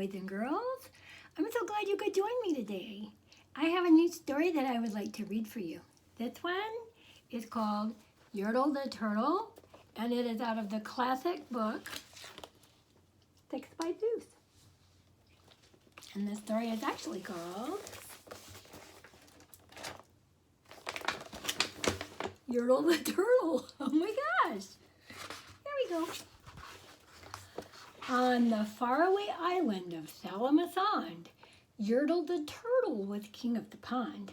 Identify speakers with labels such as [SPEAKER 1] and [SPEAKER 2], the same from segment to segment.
[SPEAKER 1] boys and girls. I'm so glad you could join me today. I have a new story that I would like to read for you. This one is called Yertle the Turtle, and it is out of the classic book, 6 by Deuce. And the story is actually called Yertle the Turtle. Oh my gosh. Here we go. On the faraway island of Salamasond, Yertle the Turtle was king of the pond.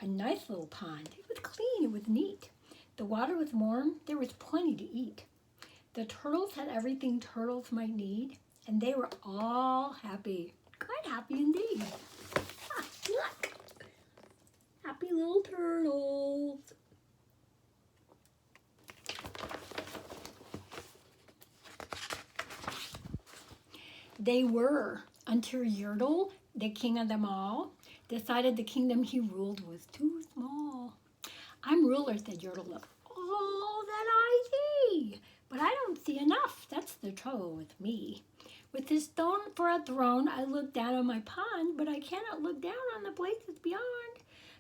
[SPEAKER 1] A nice little pond. It was clean, it was neat. The water was warm, there was plenty to eat. The turtles had everything turtles might need, and they were all happy. Quite happy indeed. Ah, look! Happy little turtles. They were, until Yertle, the king of them all, decided the kingdom he ruled was too small. I'm ruler, said Yertle, of all that I see, but I don't see enough. That's the trouble with me. With this stone for a throne, I look down on my pond, but I cannot look down on the places beyond.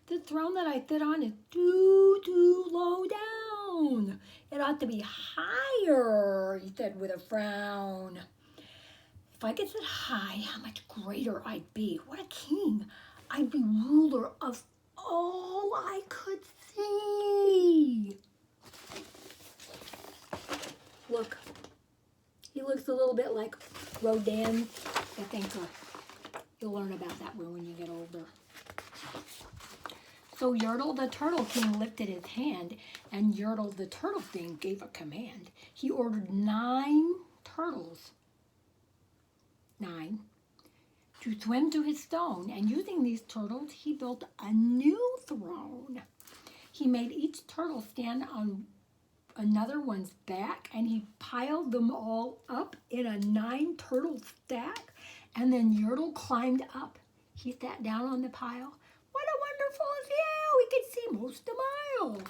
[SPEAKER 1] The throne that I sit on is too low down. It ought to be higher, he said with a frown. If I could sit high, how much greater I'd be. What a king. I'd be ruler of all I could see. Look, he looks a little bit like Rodin. I think you'll learn about that when you get older. So Yertle the Turtle King lifted his hand, and Yertle the Turtle King gave a command. He ordered 9 turtles, 9, to swim to his stone, and using these turtles, he built a new throne. He made each turtle stand on another one's back, and he piled them all up in a 9 turtle stack, and then Yertle climbed up. He sat down on the pile. What a wonderful view! We could see most a mile.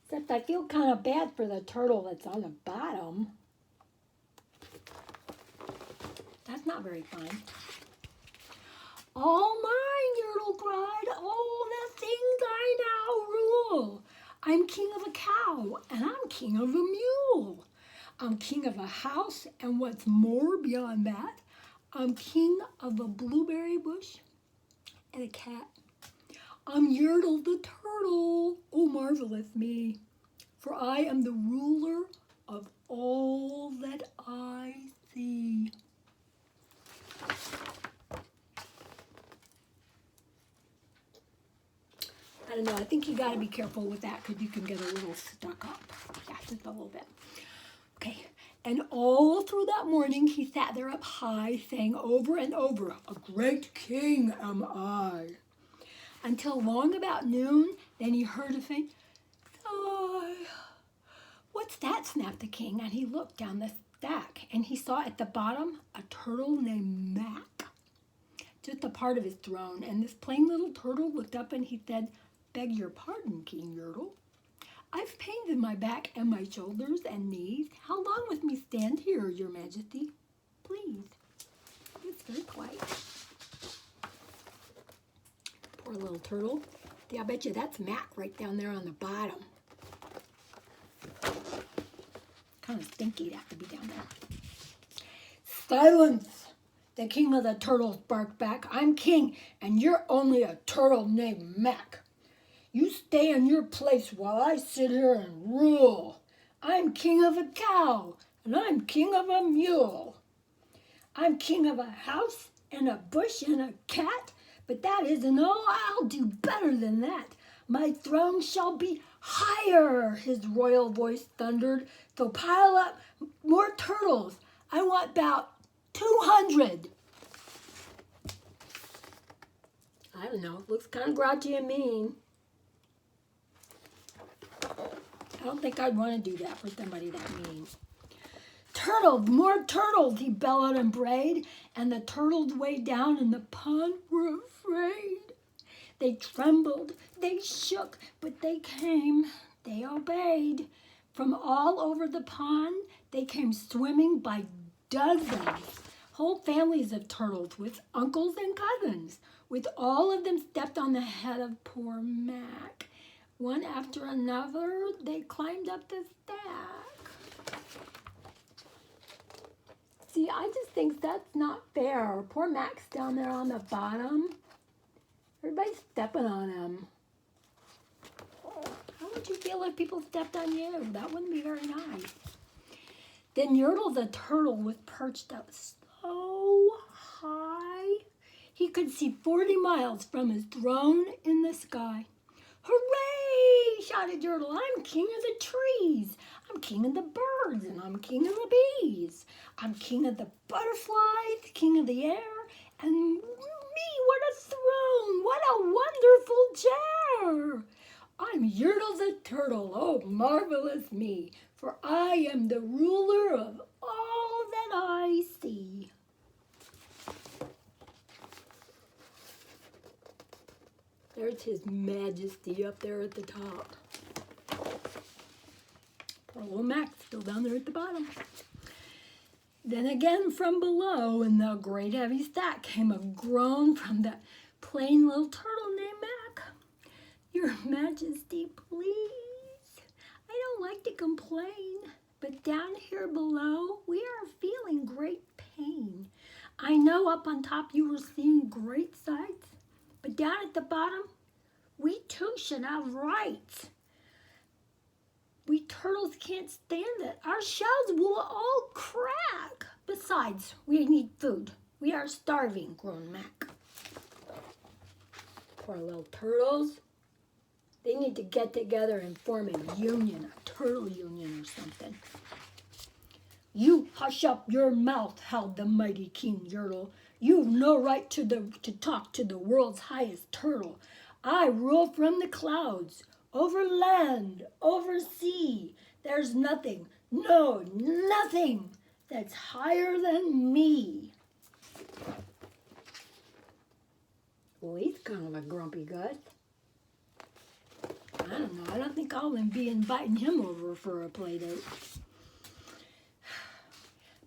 [SPEAKER 1] Except I feel kind of bad for the turtle that's on the bottom. That's not very fun. All mine, Yertle cried. All the things I now rule. I'm king of a cow, and I'm king of a mule. I'm king of a house, and what's more beyond that, I'm king of a blueberry bush and a cat. I'm Yertle the Turtle, oh marvelous me, for I am the ruler of all that I see. I don't know, I think you got to be careful with that because you can get a little stuck up. Yeah, just a little bit. Okay, and all through that morning he sat there up high saying over and over, a great king am I. Until long about noon, then he heard a faint sigh. What's that? Snapped the king, and he looked down the stack, and he saw at the bottom a turtle named Mac, just a part of his throne. And this plain little turtle looked up and he said, beg your pardon, King Yertle. I've pains in my back and my shoulders and knees. How long with me stand here, your majesty? Please. It's very quiet. Poor little turtle. Yeah, I bet you that's Mac right down there on the bottom. Kind of stinky to have to be down there. Silence! The king of the turtles barked back. I'm king, and you're only a turtle named Mac. You stay in your place while I sit here and rule. I'm king of a cow, and I'm king of a mule. I'm king of a house and a bush and a cat, but that isn't all. I'll do better than that. My throne shall be higher, his royal voice thundered. So pile up more turtles. I want about 200. I don't know. Looks kind of grouchy and mean. I don't think I'd want to do that for somebody that mean. Turtles, more turtles, he bellowed and brayed, and the turtles way down in the pond were afraid. They trembled, they shook, but they came, they obeyed. From all over the pond, They came swimming by dozens, whole families of turtles with uncles and cousins. With all of them stepped on the head of poor Mac. One after another, they climbed up the stack. See, I just think that's not fair. Poor Mac's down there on the bottom. Everybody's stepping on him. How would you feel if people stepped on you? That wouldn't be very nice. Then Yertle the turtle was perched up so high he could see 40 miles from his throne in the sky. Hooray! Shouted Yertle. I'm king of the trees. I'm king of the birds, and I'm king of the bees. I'm king of the butterflies, king of the air, and me, what a throne! What a wonderful chair! I'm Yertle the turtle, oh marvelous me, for I am the ruler of all that I see. There's His Majesty up there at the top. Poor little Mac still down there at the bottom. Then again from below in the great heavy stack came a groan from that plain little turtle named Mac. Your Majesty, please. I don't like to complain, but down here below we are feeling great pain. I know up on top you were seeing great sights, but down at the bottom, we too should have rights. We turtles can't stand it. Our shells will all crack. Besides, we need food. We are starving, groaned Mac. Poor little turtles. They need to get together and form a union, a turtle union or something. You hush up your mouth, howled the mighty King Yertle. You've no right to talk to the world's highest turtle. I rule from the clouds, over land, over sea. There's nothing, no, nothing that's higher than me. Well, he's kind of a grumpy gut. I don't know. I don't think I'll be inviting him over for a play date.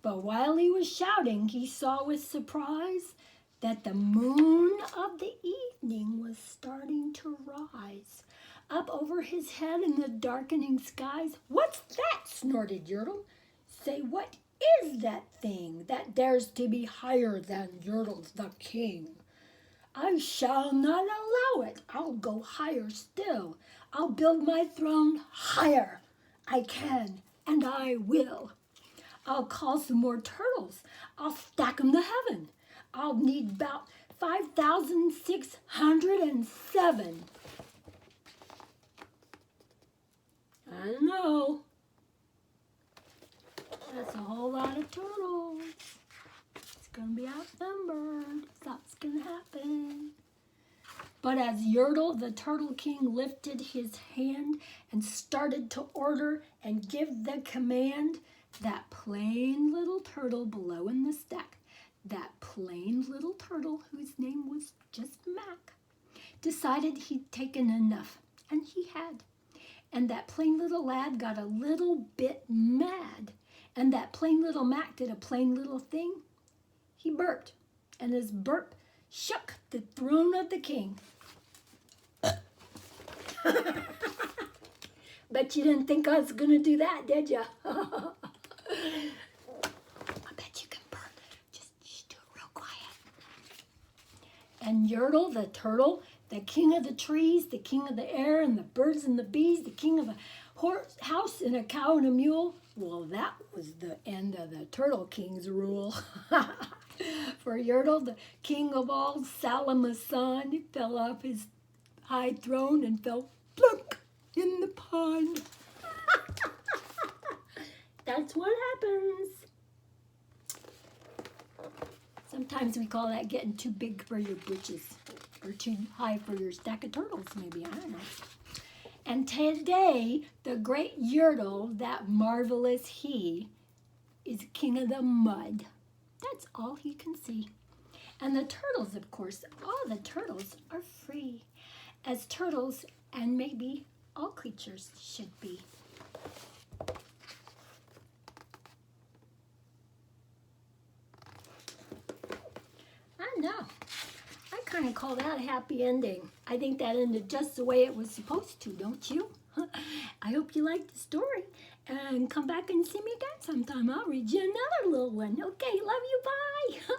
[SPEAKER 1] But while he was shouting, he saw with surprise that the moon of the evening was starting to rise up over his head in the darkening skies. What's that? Snorted Yertle. Say, what is that thing that dares to be higher than Yertle the king? I shall not allow it. I'll go higher still. I'll build my throne higher. I can, and I will. I'll call some more turtles. I'll stack them to heaven. I'll need about 5,607. I know. That's a whole lot of turtles. It's going to be outnumbered. That's going to happen. But as Yertle, the Turtle King, lifted his hand and started to order and give the command, that plain little turtle below in the stack, that plain little turtle whose name was just Mac, decided he'd taken enough, and he had. And that plain little lad got a little bit mad, and that plain little Mac did a plain little thing. He burped, and his burp shook the throne of the king. Bet you didn't think I was going to do that, did you? I bet you can burp. Just do it real quiet. And Yertle the turtle, the king of the trees, the king of the air and the birds and the bees, the king of a house and a cow and a mule. Well, that was the end of the Turtle King's rule. For Yertle, the king of all Salamasan, fell off his high throne and fell plunk in the pond. That's what happens. Sometimes we call that getting too big for your britches, or too high for your stack of turtles, maybe, I don't know. And today, the great Yertle, that marvelous he, is king of the mud. That's all he can see. And the turtles, of course, all the turtles are free, as turtles and maybe all creatures should be. know. I kind of call that a happy ending. I think that ended just the way it was supposed to, don't you? I hope you liked the story. And come back and see me again sometime. I'll read you another little one. Okay, love you, bye.